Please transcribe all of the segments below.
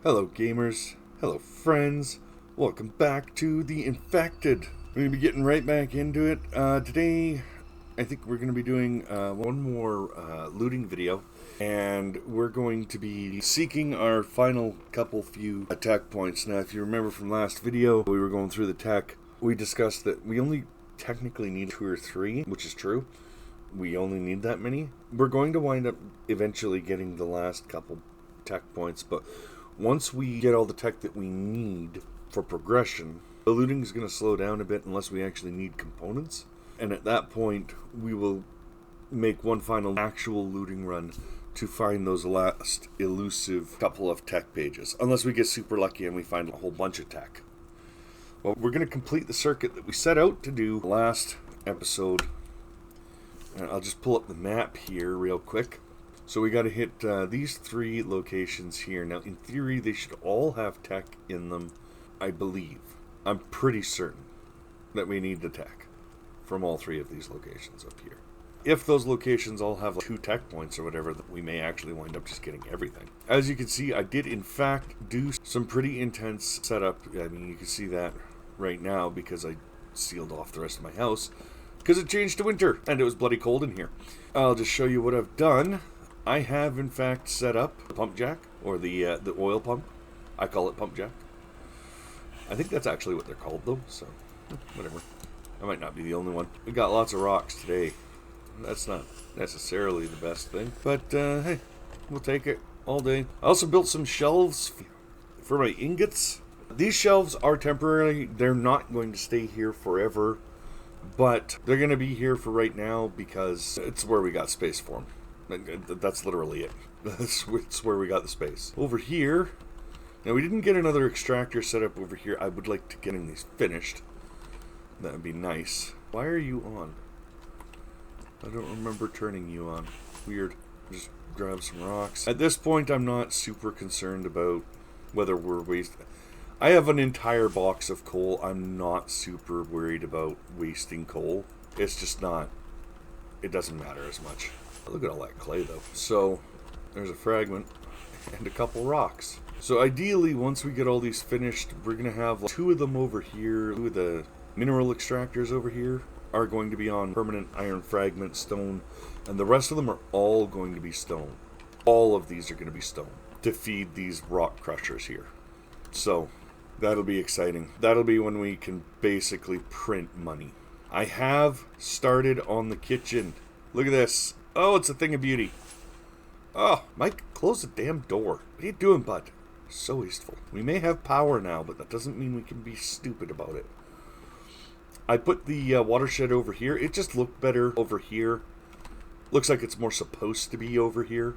Hello gamers, hello friends, welcome back to The Infected. We're going to be getting right back into it. Today, I think we're going to be doing one more looting video. And we're going to be seeking our final few attack points. Now, if you remember from last video, we were going through the tech. We discussed that we only technically need 2 or 3, which is true. We only need that many. We're going to wind up eventually getting the last couple tech points, but once we get all the tech that we need for progression, the looting is going to slow down a bit unless we actually need components. And at that point, we will make one final actual looting run to find those last elusive couple of tech pages. Unless we get super lucky and we find a whole bunch of tech. Well, we're going to complete the circuit that we set out to do last episode. I'll just pull up the map here real quick. So we got to hit these 3 locations here. Now, in theory, they should all have tech in them, I believe. I'm pretty certain that we need the tech from all 3 of these locations up here. If those locations all have like 2 tech points or whatever, we may actually wind up just getting everything. As you can see, I did in fact do some pretty intense setup. I mean, you can see that right now because I sealed off the rest of my house because it changed to winter and it was bloody cold in here. I'll just show you what I've done. I have, in fact, set up the pump jack, or the oil pump. I call it pump jack. I think that's actually what they're called, though, so whatever. I might not be the only one. We got lots of rocks today. That's not necessarily the best thing, but hey, we'll take it all day. I also built some shelves for my ingots. These shelves are temporary. They're not going to stay here forever, but they're going to be here for right now because it's where we got space for them. That's literally it. That's where we got the space. Over here, now we didn't get another extractor set up over here. I would like to get these finished. That would be nice. Why are you on? I don't remember turning you on. Weird. Just grab some rocks. At this point, I'm not super concerned about whether we're wasting. I have an entire box of coal. I'm not super worried about wasting coal. It's just not. It doesn't matter as much. Look at all that clay, though. So, there's a fragment and a couple rocks. So, ideally, once we get all these finished, we're going to have 2 of them over here. 2 of the mineral extractors over here are going to be on permanent iron fragment stone. And the rest of them are all going to be stone. All of these are going to be stone to feed these rock crushers here. So, that'll be exciting. That'll be when we can basically print money. I have started on the kitchen. Look at this. Oh, it's a thing of beauty. Oh, Mike, close the damn door. What are you doing, bud? So wasteful. We may have power now, but that doesn't mean we can be stupid about it. I put the watershed over here. It just looked better over here. Looks like it's more supposed to be over here.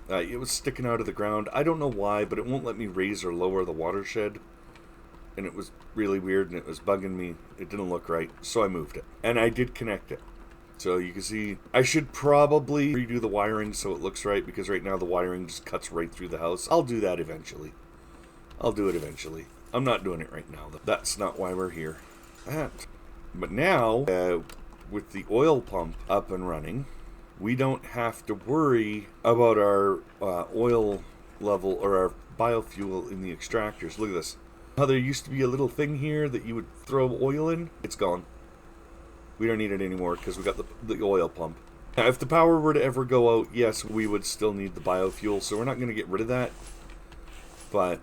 It was sticking out of the ground. I don't know why, but it won't let me raise or lower the watershed. And it was really weird, and it was bugging me. It didn't look right, so I moved it. And I did connect it. So you can see, I should probably redo the wiring so it looks right, because right now the wiring just cuts right through the house. I'll do that eventually. I'll do it eventually. I'm not doing it right now, though. That's not why we're here. But now, with the oil pump up and running, we don't have to worry about our oil level or our biofuel in the extractors. Look at this. How there used to be a little thing here that you would throw oil in? It's gone. We don't need it anymore because we got the oil pump. Now, if the power were to ever go out, yes, we would still need the biofuel, so we're not going to get rid of that. But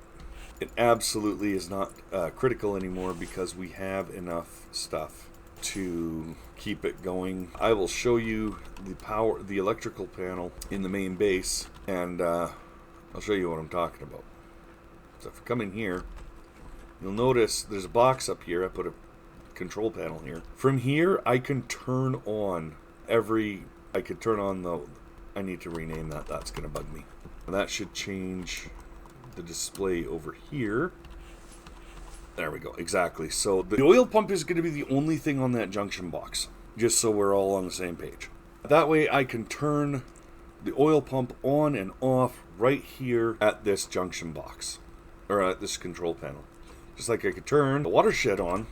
it absolutely is not critical anymore because we have enough stuff to keep it going. I will show you the electrical panel in the main base, and I'll show you what I'm talking about. So if we come in here, you'll notice there's a box up here. I put a control panel here. From here, I can turn on I need to rename that. That's going to bug me. And that should change the display over here. There we go. Exactly. So the oil pump is going to be the only thing on that junction box, just so we're all on the same page. That way I can turn the oil pump on and off right here at this junction box, or at this control panel. Just like I could turn the watershed on.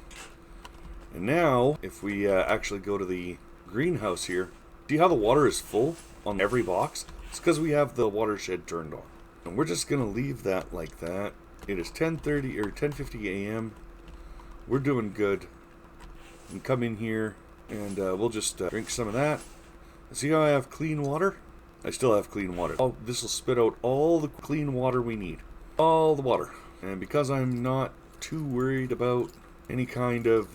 And now, if we actually go to the greenhouse here, see how the water is full on every box? It's because we have the watershed turned on. And we're just going to leave that like that. It is 10:30 or 10:50 a.m. We're doing good. You can come in here and we'll just drink some of that. See how I have clean water? I still have clean water. Oh, this will spit out all the clean water we need. All the water. And because I'm not too worried about any kind of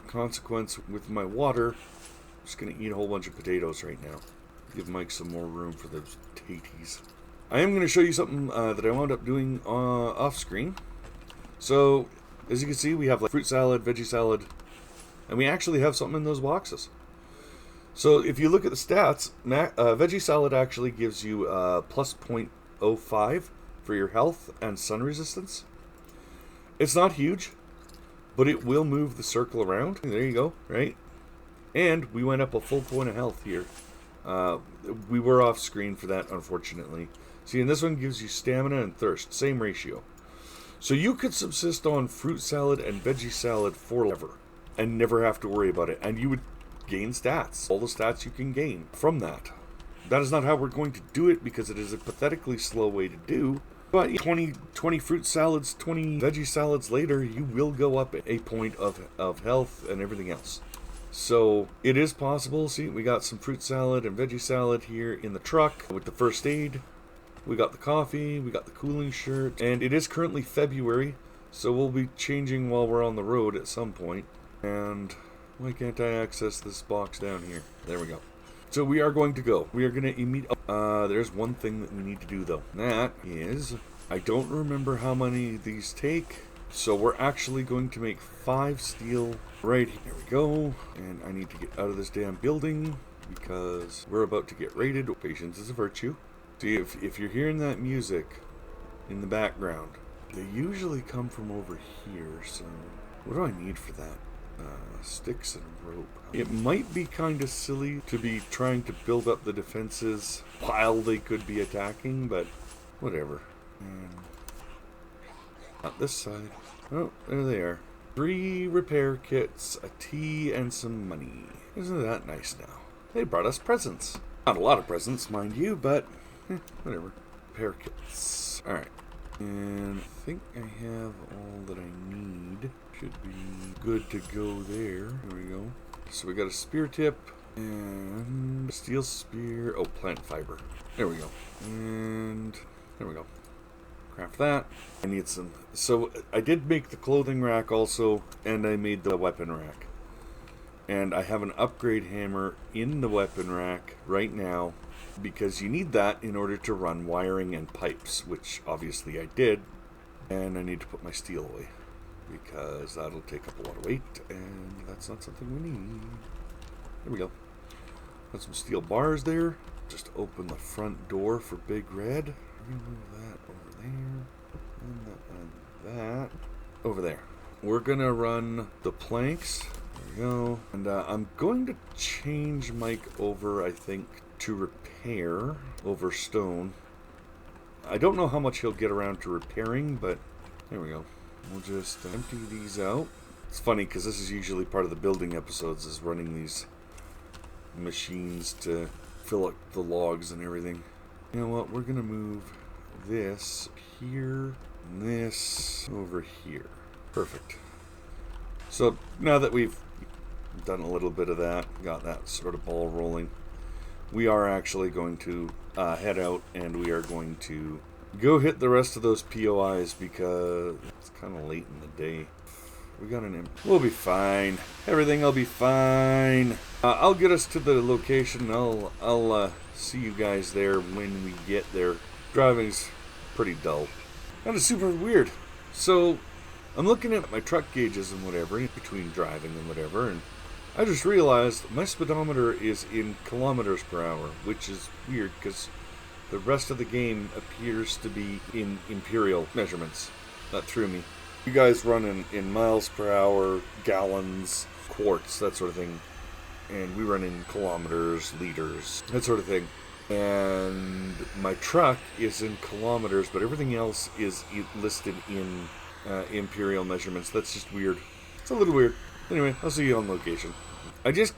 consequence with my water, I'm just going to eat a whole bunch of potatoes right now. Give Mike some more room for those taties. I am going to show you something that I wound up doing off screen. So, as you can see, we have like fruit salad, veggie salad, and we actually have something in those boxes. So, if you look at the stats, veggie salad actually gives you plus 0.05 for your health and sun resistance. It's not huge, but it will move the circle around. There you go, right? And we went up a full point of health here. We were off screen for that, unfortunately. See, and this one gives you stamina and thirst, same ratio. So you could subsist on fruit salad and veggie salad forever and never have to worry about it. And you would gain stats, all the stats you can gain from that. That is not how we're going to do it because it is a pathetically slow way to do. But 20 fruit salads, 20 veggie salads later, you will go up a point of health and everything else. So it is possible. See, we got some fruit salad and veggie salad here in the truck with the first aid. We got the coffee, we got the cooling shirt, and it is currently February, so we'll be changing while we're on the road at some point. And why can't I access this box down here? There we go. So we are going to go. We are going to immediately... there's one thing that we need to do, though. That is... I don't remember how many these take, so we're actually going to make 5 steel right here. There we go. And I need to get out of this damn building because we're about to get raided. Patience is a virtue. See, if you're hearing that music in the background, they usually come from over here, so... What do I need for that? Sticks and rope. It might be kind of silly to be trying to build up the defenses while they could be attacking, but whatever. And not this side. Oh, there they are. 3 repair kits, a tea, and some money. Isn't that nice now? They brought us presents. Not a lot of presents, mind you, but whatever. Repair kits. Alright. And I think I have all that I need. Should be good to go there. There we go. So we got a spear tip and a steel spear. Oh, plant fiber. There we go. And there we go. Craft that. I need some. So I did make the clothing rack also, and I made the weapon rack. And I have an upgrade hammer in the weapon rack right now because you need that in order to run wiring and pipes, which obviously I did. And I need to put my steel away because that'll take up a lot of weight, and that's not something we need. There we go. Got some steel bars there. Just open the front door for Big Red. Remove that over there. And that over there. We're gonna run the planks. There we go. And I'm going to change Mike over, I think, to repair over stone. I don't know how much he'll get around to repairing, but there we go. We'll just empty these out. It's funny because this is usually part of the building episodes, is running these machines to fill up the logs and everything. You know what? We're going to move this here and this over here. Perfect. So now that we've done a little bit of that, got that sort of ball rolling, we are actually going to head out and we are going to go hit the rest of those POIs because it's kind of late in the day. We got an imp. We'll be fine. Everything will be fine. I'll get us to the location. I'll see you guys there when we get there. Driving's pretty dull. That is super weird. So I'm looking at my truck gauges and whatever in between driving and whatever, and I just realized my speedometer is in kilometers per hour, which is weird because the rest of the game appears to be in imperial measurements. That threw me. You guys run in miles per hour, gallons, quarts, that sort of thing. And we run in kilometers, liters, that sort of thing. And my truck is in kilometers, but everything else is listed in imperial measurements. That's just weird. It's a little weird. Anyway, I'll see you on location. I just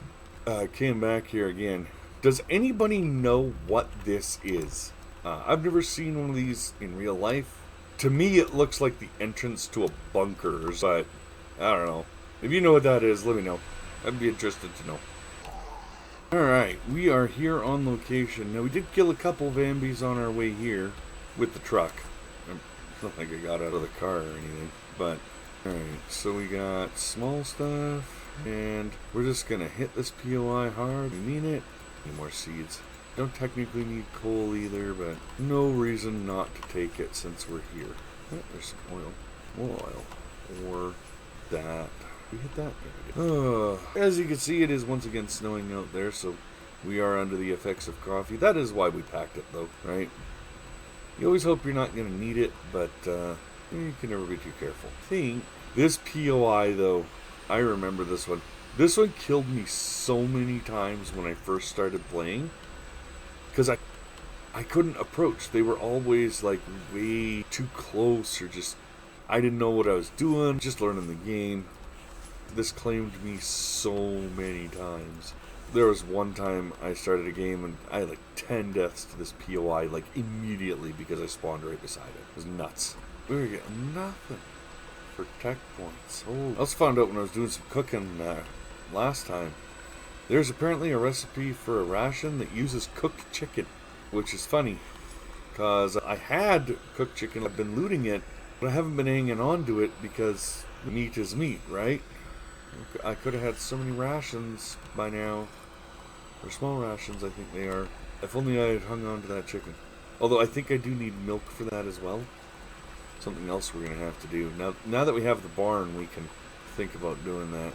came back here again. Does anybody know what this is? I've never seen one of these in real life. To me, it looks like the entrance to a bunker, but I don't know. If you know what that is, let me know. I'd be interested to know. Alright, we are here on location. Now, we did kill a couple Vambies on our way here with the truck. It's not like I got out of the car or anything, but alright, so we got small stuff, and we're just gonna hit this POI hard. We mean it. Need more seeds. Don't technically need coal either, but no reason not to take it since we're here. Oh, there's some oil. More oil. Or that. We hit that? As you can see, it is once again snowing out there, so we are under the effects of coffee. That is why we packed it, though, right? You always hope you're not going to need it, but you can never be too careful. I think this POI, though, I remember this one. This one killed me so many times when I first started playing, because I couldn't approach. They were always like way too close, or just I didn't know what I was doing, just learning the game. This claimed me so many times. There was one time I started a game and I had like 10 deaths to this POI like immediately because I spawned right beside it. It was nuts. We were getting nothing for tech points. Oh, I also found out when I was doing some cooking last time. There's apparently a recipe for a ration that uses cooked chicken, which is funny because I had cooked chicken. I've been looting it, but I haven't been hanging on to it because meat is meat, right? I could have had so many rations by now. Or small rations, I think they are. If only I had hung on to that chicken. Although I think I do need milk for that as well. Something else we're going to have to do. Now that we have the barn, we can think about doing that.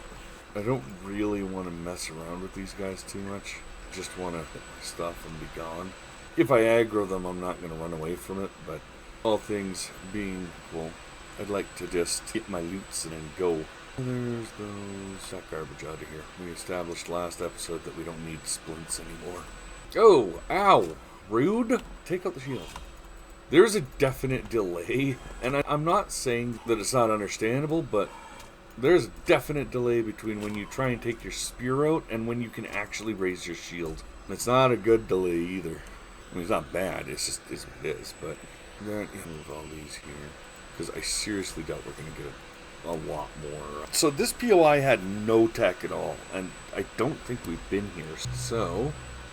I don't really want to mess around with these guys too much. Just want to hit my stuff and be gone. If I aggro them, I'm not going to run away from it. But all things being equal, I'd like to just get my loots and then go. There's that garbage out of here. We established last episode that we don't need splints anymore. Oh, ow, rude. Take out the shield. There's a definite delay, and I'm not saying that it's not understandable, but there's a definite delay between when you try and take your spear out and when you can actually raise your shield. And it's not a good delay either. I mean, it's not bad, it's just is what it is, but we're going to move all these here, because I seriously doubt we're going to get a lot more. So this POI had no tech at all, and I don't think we've been here. So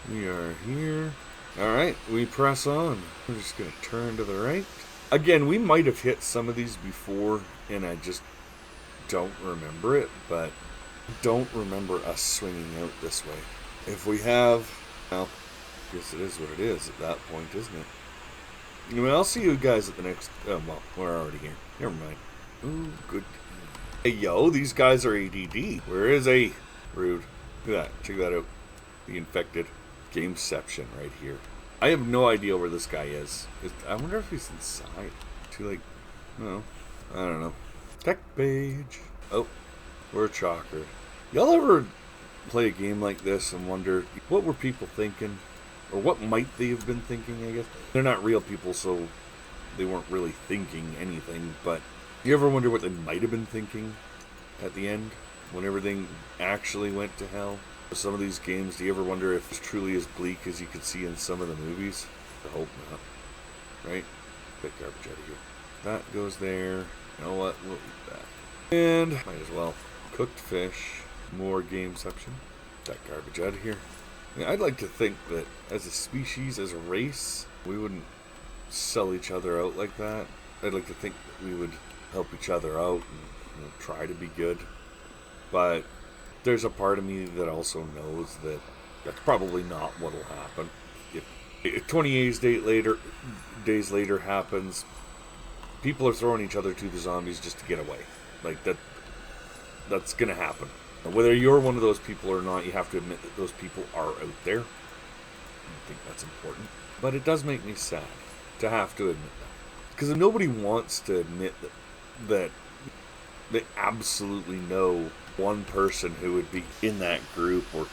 we are here. Alright, we press on. We're just going to turn to the right. Again, we might have hit some of these before, and I just don't remember it, but don't remember us swinging out this way. If we have, well, I guess it is what it is at that point, isn't it? Anyway, I'll see you guys at the next, well, we're already here. Never mind. Ooh, good. Hey, yo, these guys are ADD. Where is A? Rude. Look at that. Check that out. The infected. Gameception right here. I have no idea where this guy is. I wonder if he's inside. To like, no, I don't know. Tech page. Oh, we're a chalker. Y'all ever play a game like this and wonder what were people thinking? Or what might they have been thinking, I guess? They're not real people, so they weren't really thinking anything, but you ever wonder what they might have been thinking at the end when everything actually went to hell? Some of these games, do you ever wonder if it's truly as bleak as you could see in some of the movies? I hope not. Right? Get garbage out of here. That goes there. You know what? We'll eat that. And might as well. Cooked fish. More gameception. That garbage out of here. Yeah, I'd like to think that as a species, as a race, we wouldn't sell each other out like that. I'd like to think that we would help each other out and try to be good. But there's a part of me that also knows that that's probably not what will happen. If 28 days later happens, people are throwing each other to the zombies just to get away. Like that's gonna happen. Whether you're one of those people or not, you have to admit that those people are out there. I think that's important. But it does make me sad to have to admit that. Because nobody wants to admit that they absolutely know one person who would be in that group, or,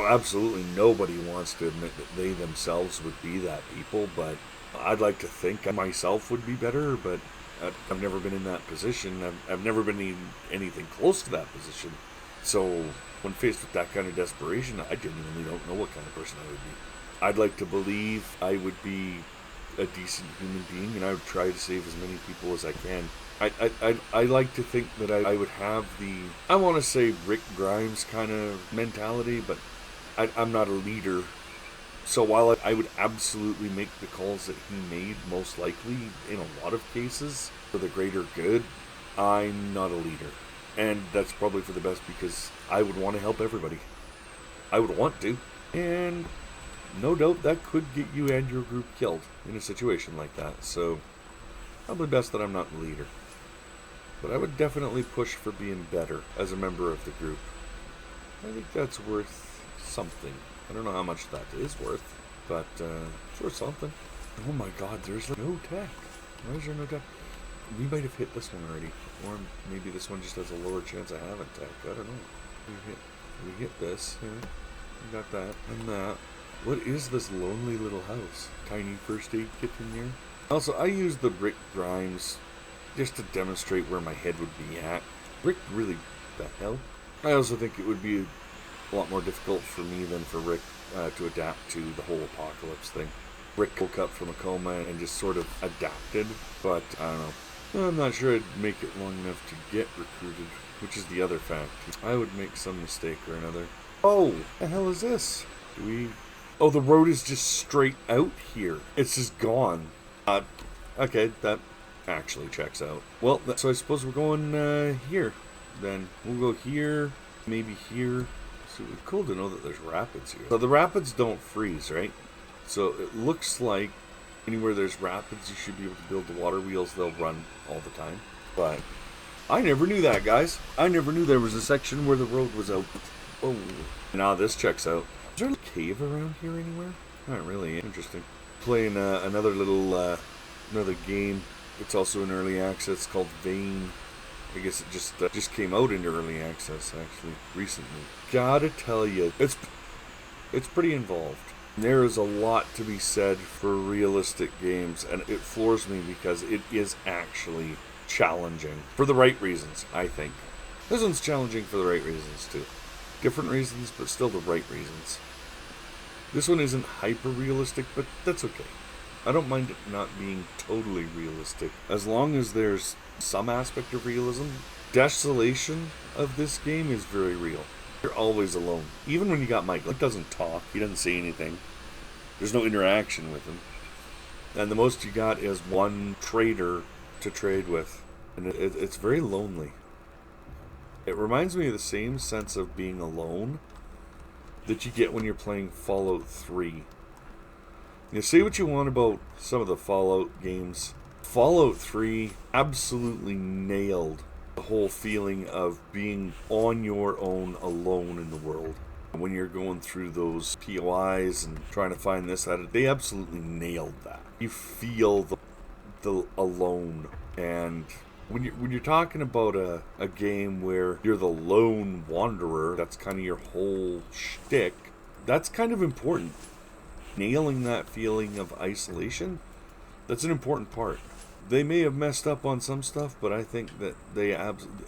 absolutely nobody wants to admit that they themselves would be that people, but I'd like to think I myself would be better, but I've never been in that position. I've never been in anything close to that position. So when faced with that kind of desperation, I genuinely don't know what kind of person I would be. I'd like to believe I would be a decent human being, and I would try to save as many people as I can. I like to think that I would have the, I want to say Rick Grimes kind of mentality, but I'm not a leader. So while I would absolutely make the calls that he made, most likely in a lot of cases for the greater good, I'm not a leader. And that's probably for the best, because I would want to help everybody. I would want to. And no doubt that could get you and your group killed in a situation like that. So probably best that I'm not the leader. But I would definitely push for being better as a member of the group. I think that's worth something. I don't know how much that is worth, but it's worth something. Oh my god, there's like no tech. Why is there no tech? We might have hit this one already. Or maybe this one just has a lower chance of having tech. I don't know. We hit this. Yeah. We got that and that. What is this lonely little house? Tiny first aid kit in here. Also, I used the Rick Grimes just to demonstrate where my head would be at. Rick, really, the hell? I also think it would be a lot more difficult for me than for Rick to adapt to the whole apocalypse thing. Rick woke up from a coma and just sort of adapted, but I don't know. I'm not sure I'd make it long enough to get recruited, which is the other fact. I would make some mistake or another. Oh, the hell is this? Do we... Oh, the road is just straight out here. It's just gone. Okay, that actually checks out. Well, so I suppose we're going here. Then we'll go here, maybe here. So it's cool to know that there's rapids here. So the rapids don't freeze, right? So it looks like anywhere there's rapids, you should be able to build the water wheels. They'll run all the time. But I never knew that, guys. I never knew there was a section where the road was out. Oh, now this checks out. Is there a cave around here anywhere? Not really. Interesting. Playing another little another game. It's also in early access called Vane. I guess it just came out into early access actually recently. Gotta tell you, it's pretty involved. There is a lot to be said for realistic games, and it floors me because it is actually challenging for the right reasons. I think this one's challenging for the right reasons too. Different reasons, but still the right reasons. This one isn't hyper realistic, but that's okay. I don't mind it not being totally realistic, as long as there's some aspect of realism. Desolation of this game is very real. You're always alone. Even when you got Michael, he doesn't talk, he doesn't say anything. There's no interaction with him. And the most you got is one trader to trade with. And it's very lonely. It reminds me of the same sense of being alone that you get when you're playing Fallout 3. You say what you want about some of the Fallout games. Fallout 3 absolutely nailed the whole feeling of being on your own, alone in the world. When you're going through those POIs and trying to find this, that, they absolutely nailed that. You feel the alone. And when you're talking about a game where you're the lone wanderer, that's kind of your whole shtick, that's kind of important. Nailing that feeling of isolation, that's an important part. They may have messed up on some stuff, but I think that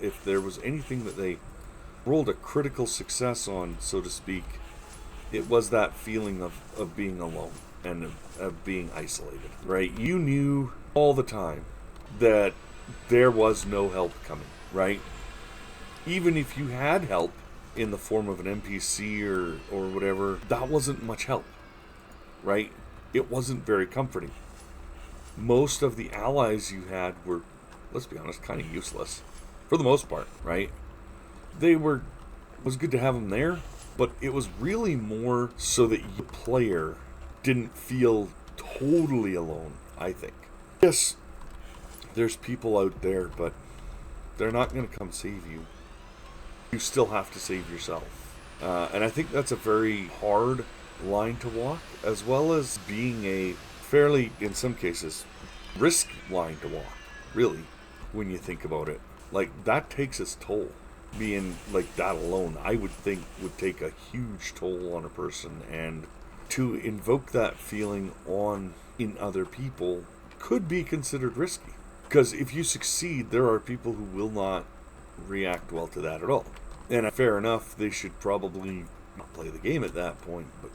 if there was anything that they rolled a critical success on, so to speak, it was that feeling of being alone and of being isolated, right? You knew all the time that there was no help coming, right? Even if you had help in the form of an NPC or whatever, that wasn't much help. Right? It wasn't very comforting. Most of the allies you had were, let's be honest, kind of useless. For the most part, right? It was good to have them there, but it was really more so that your player didn't feel totally alone, I think. Yes, there's people out there, but they're not going to come save you. You still have to save yourself. And I think that's a very hard line to walk, as well as being a fairly, in some cases, risky line to walk, really, when you think about it. Like, that takes its toll. Being like that alone, I would think, would take a huge toll on a person, and to invoke that feeling in other people could be considered risky. Because if you succeed, there are people who will not react well to that at all. And fair enough, they should probably not play the game at that point, but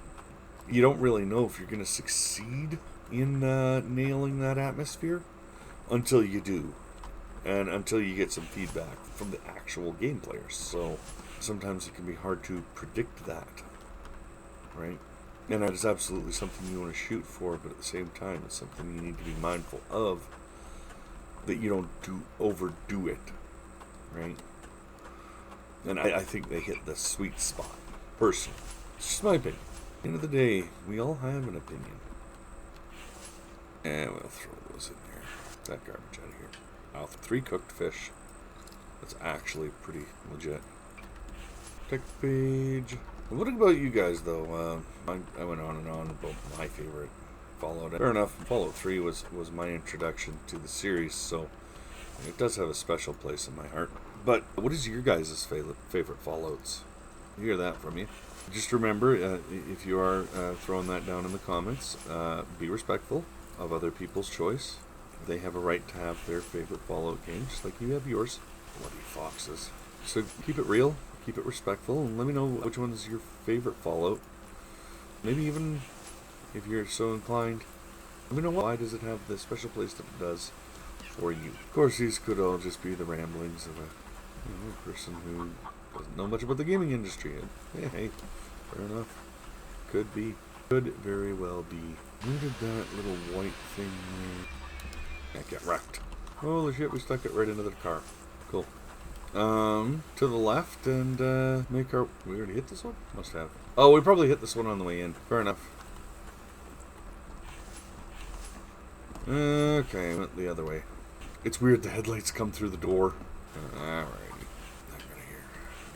you don't really know if you're going to succeed in nailing that atmosphere until you do, and until you get some feedback from the actual game players. So sometimes it can be hard to predict that, right? And that is absolutely something you want to shoot for, but at the same time, it's something you need to be mindful of, that you don't overdo it, right? And I think they hit the sweet spot, personally. It's just my opinion. At the end of the day, we all have an opinion. And we'll throw those in there. That garbage out of here. Wow, 3 cooked fish. That's actually pretty legit. Tech page. What about you guys, though? I went on and on about my favorite Fallout. Fair enough, Fallout 3 was my introduction to the series, so it does have a special place in my heart. But what is your guys' favorite Fallouts? I hear that from you. Just remember, if you are throwing that down in the comments, be respectful of other people's choice. They have a right to have their favorite Fallout game, just like you have yours. Bloody foxes. So keep it real, keep it respectful, and let me know which one is your favorite Fallout. Maybe even, if you're so inclined, let me know why does it have the special place that it does for you. Of course, these could all just be the ramblings of a person who doesn't know much about the gaming industry. And hey, fair enough. Could be. Could very well be. Where did that little white thing there? Get wrecked. Holy shit, we stuck it right into the car. Cool. To the left and make our... We already hit this one? Must have. Oh, we probably hit this one on the way in. Fair enough. Okay, went the other way. It's weird the headlights come through the door. Alrighty. Out of here.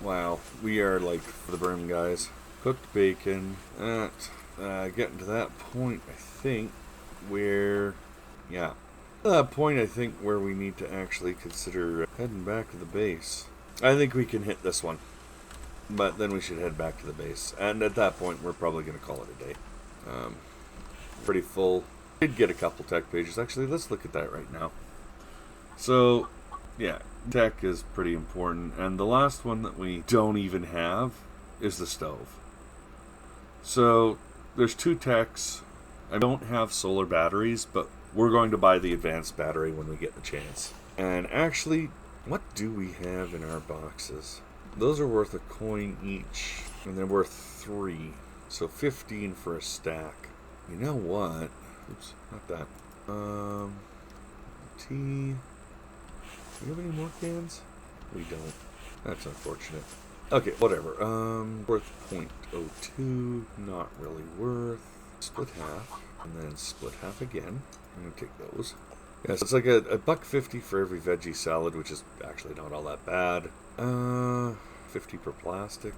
Wow, we are like for the brim, guys. Cooked bacon. Getting to that point, I think, where... Yeah. That point, I think, where we need to actually consider heading back to the base. I think we can hit this one, but then we should head back to the base. And at that point, we're probably going to call it a day. Pretty full. Did get a couple tech pages. Actually, let's look at that right now. So, yeah, tech is pretty important. And the last one that we don't even have is the stove. So, there's 2 techs. I don't have solar batteries, but we're going to buy the advanced battery when we get the chance. And actually, what do we have in our boxes? Those are worth a coin each, and they're worth 3. So 15 for a stack. You know what? Oops, not that. Tea. Do we have any more cans? We don't. That's unfortunate. Okay, whatever. Worth 0.02. Not really worth. Split half. And then split half again. I'm going to take those. Yeah, so it's like a $1.50 for every veggie salad, which is actually not all that bad. 50 per plastic.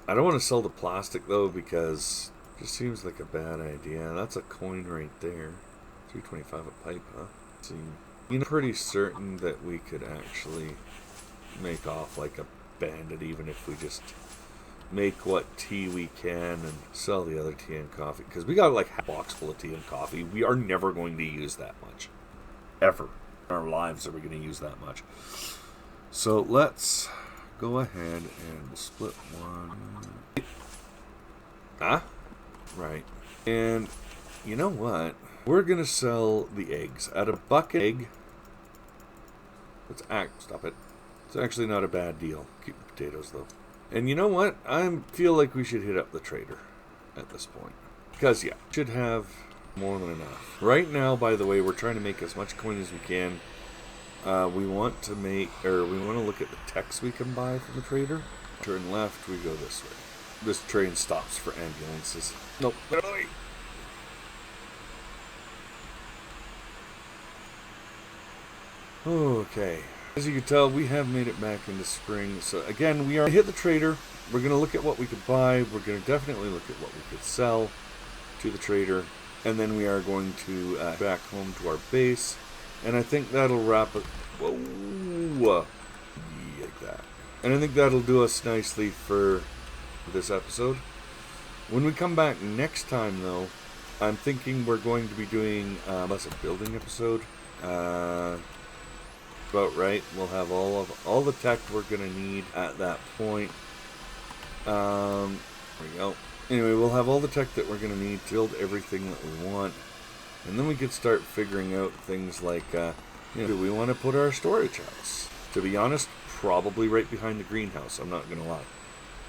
I don't want to sell the plastic, though, because it just seems like a bad idea. That's a coin right there. $3.25 a pipe, huh? So, you know, pretty certain that we could actually make off like a bandit, even if we just make what tea we can and sell the other tea and coffee. Because we got like a box full of tea and coffee. We are never going to use that much. Ever. In our lives are we going to use that much. So let's go ahead and split one. Ah? Right. And you know what? We're going to sell the eggs. At $1 egg. Stop it. It's actually not a bad deal. Keep the potatoes though. And you know what? I feel like we should hit up the trader at this point. Because, yeah, should have more than enough. Right now, by the way, we're trying to make as much coin as we can. We want to look at the techs we can buy from the trader. Turn left, we go this way. This train stops for ambulances. Nope. Okay. As you can tell, we have made it back into spring. So again, we are hit the trader. We're going to look at what we could buy. We're going to definitely look at what we could sell to the trader. And then we are going to back home to our base. And I think that'll wrap it. Whoa. Like that. And I think that'll do us nicely for this episode. When we come back next time, though, I'm thinking we're going to be doing a building episode. About right. We'll have all the tech we're gonna need at that point. There we go. Anyway, we'll have all the tech that we're gonna need to build everything that we want. And then we could start figuring out things like, do we want to put our storage house? To be honest, probably right behind the greenhouse, I'm not going to lie.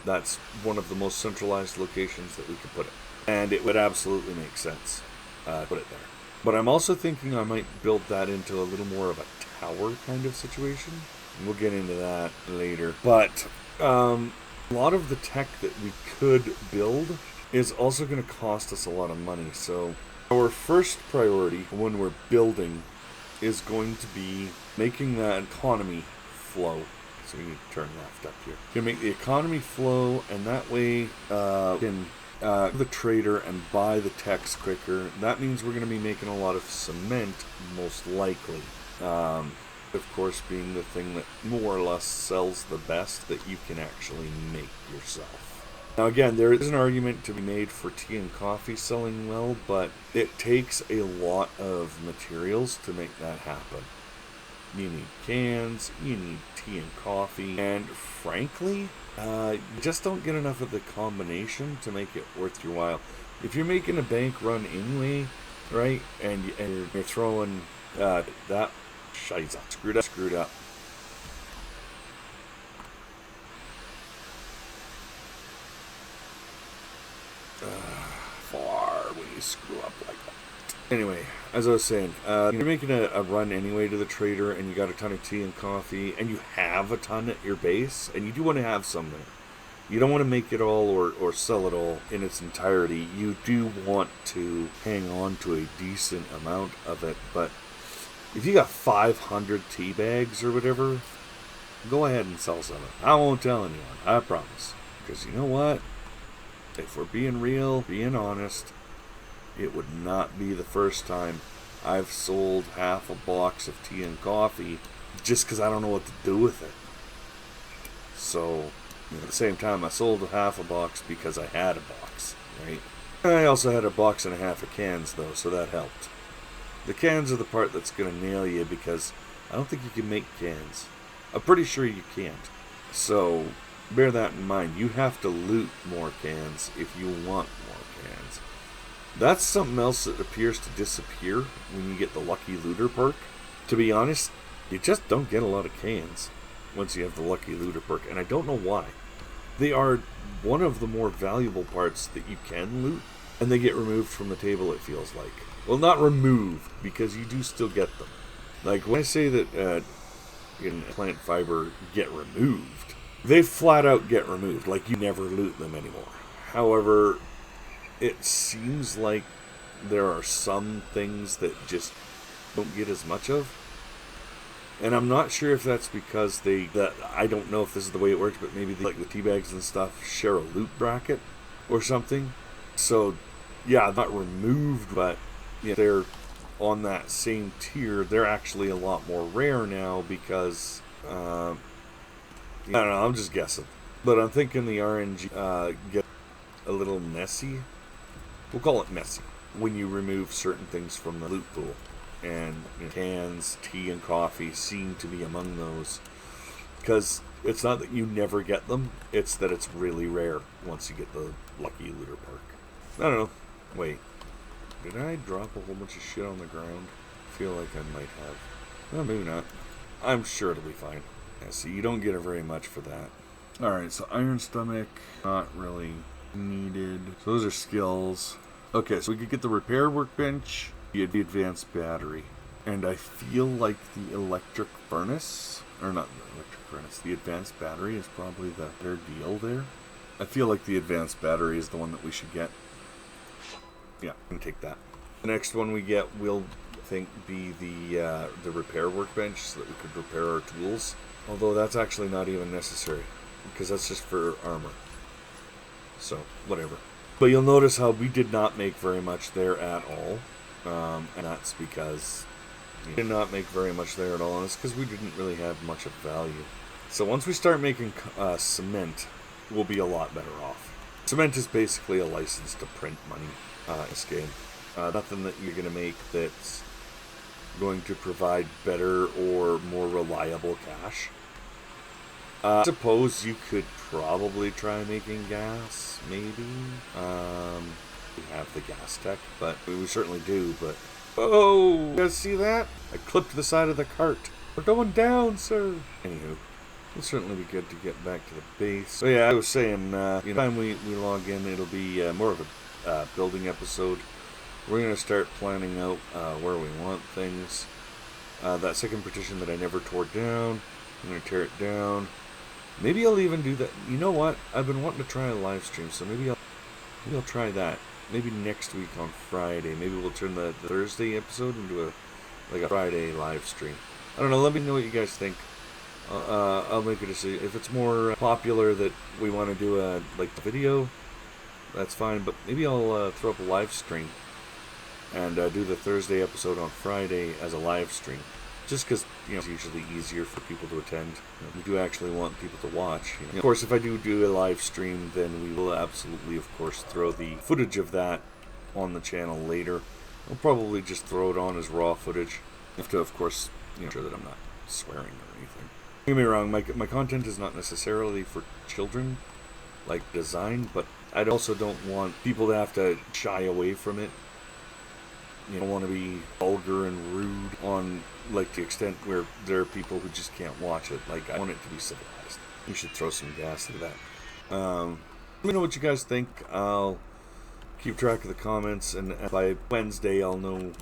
That's one of the most centralized locations that we could put it. And it would absolutely make sense to put it there. But I'm also thinking I might build that into a little more of a tower kind of situation. And we'll get into that later. But a lot of the tech that we could build is also going to cost us a lot of money. So our first priority when we're building is going to be making that economy flow. So we need to turn left up here. We're going to make the economy flow, and that way we can the trader and buy the techs quicker. That means we're going to be making a lot of cement, most likely. Of course, being the thing that more or less sells the best that you can actually make yourself. Now again, there is an argument to be made for tea and coffee selling well, but it takes a lot of materials to make that happen. You need cans, you need tea and coffee, and frankly, you just don't get enough of the combination to make it worth your while. If you're making a bank run anyway, right, and you're throwing that shiza, screwed up. Far when you screw up like that. Anyway, as I was saying, you're making a run anyway to the trader, and you got a ton of tea and coffee, and you have a ton at your base, and you do want to have some there. You don't want to make it all or sell it all in its entirety. You do want to hang on to a decent amount of it, but if you got 500 tea bags or whatever, go ahead and sell some of it. I won't tell anyone, I promise. Because you know what? If we're being real, being honest, it would not be the first time I've sold half a box of tea and coffee just because I don't know what to do with it. So, at the same time, I sold half a box because I had a box, right? I also had a box and a half of cans, though, so that helped. The cans are the part that's going to nail you because I don't think you can make cans. I'm pretty sure you can't. So, bear that in mind. You have to loot more cans if you want more cans. That's something else that appears to disappear when you get the Lucky Looter perk. To be honest, you just don't get a lot of cans once you have the Lucky Looter perk, and I don't know why. They are one of the more valuable parts that you can loot, and they get removed from the table, it feels like. Well, not removed, because you do still get them. Like, when I say that in plant fiber get removed, they flat out get removed, like you never loot them anymore. However, it seems like there are some things that just don't get as much of. And I'm not sure if that's because I don't know if this is the way it works, but maybe like the tea bags and stuff share a loot bracket or something. So, yeah, not removed, but they're on that same tier. They're actually a lot more rare now because, I don't know, I'm just guessing. But I'm thinking the RNG get a little messy. We'll call it messy when you remove certain things from the loot pool. And cans, tea, and coffee seem to be among those. Because it's not that you never get them, it's that it's really rare once you get the Lucky Looter perk. I don't know. Wait. Did I drop a whole bunch of shit on the ground? I feel like I might have. Well, maybe not. I'm sure it'll be fine. Yeah, see, you don't get it very much for that. Alright, so Iron Stomach, not really needed. So those are skills. Okay, so we could get the Repair Workbench, the Advanced Battery. And I feel like the Electric Furnace, or not the Electric Furnace, the Advanced Battery is probably the better deal there. I feel like the Advanced Battery is the one that we should get. Yeah, I'm going to take that. The next one we get will, I think, be the Repair Workbench, so that we could repair our tools. Although that's actually not even necessary, because that's just for armor. So, whatever. But you'll notice how we did not make very much there at all. And that's because we did not make very much there at all, and it's because we didn't really have much of value. So once we start making cement, we'll be a lot better off. Cement is basically a license to print money in this game. Nothing that you're going to make that's going to provide better or more reliable cash. I suppose you could probably try making gas, maybe. We have the gas tech, but we certainly do, but Oh, you guys see that? I clipped the side of the cart. We're going down, sir. Anywho, it'll certainly be good to get back to the base. So yeah, I was saying, time we log in, it'll be more of a building episode. We're going to start planning out where we want things. That second partition that I never tore down, I'm going to tear it down. Maybe I'll even do that. You know what? I've been wanting to try a live stream, so maybe I'll try that. Maybe next week on Friday. Maybe we'll turn the Thursday episode into a Friday live stream. I don't know. Let me know what you guys think. I'll make a decision. If it's more popular that we want to do a video, that's fine. But maybe I'll throw up a live stream and do the Thursday episode on Friday as a live stream. Just because it's usually easier for people to attend. We do actually want people to watch. Of course, if I do a live stream, then we will absolutely, of course, throw the footage of that on the channel later. I'll probably just throw it on as raw footage. I have to, of course, ensure that I'm not swearing or anything. Don't get me wrong, my content is not necessarily for children, like design, but I also don't want people to have to shy away from it. You don't want to be vulgar and rude on the extent where there are people who just can't watch it. I want it to be civilized. We should throw some gas to that. Let me know what you guys think. I'll keep track of the comments, and by Wednesday I'll know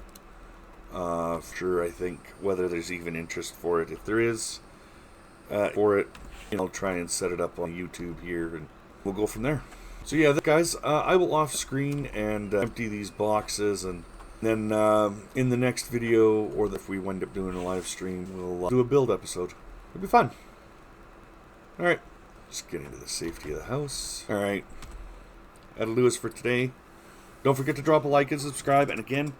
for sure, I think, whether there's even interest for it. If there is for it, I'll try and set it up on YouTube here, and we'll go from there. So yeah, guys, I will off screen and empty these boxes, and then in the next video, or if we wind up doing a live stream, we'll do a build episode. It'll be fun. Alright, just get into the safety of the house. Alright, that'll do us for today. Don't forget to drop a like and subscribe, and again,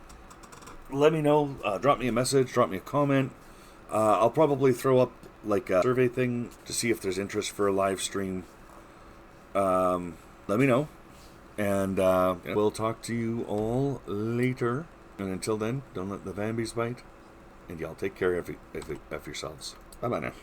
let me know, drop me a message, drop me a comment. I'll probably throw up a survey thing to see if there's interest for a live stream. Let me know. And we'll talk to you all later. And until then, don't let the Vambies bite. And y'all take care of yourselves. Bye-bye now.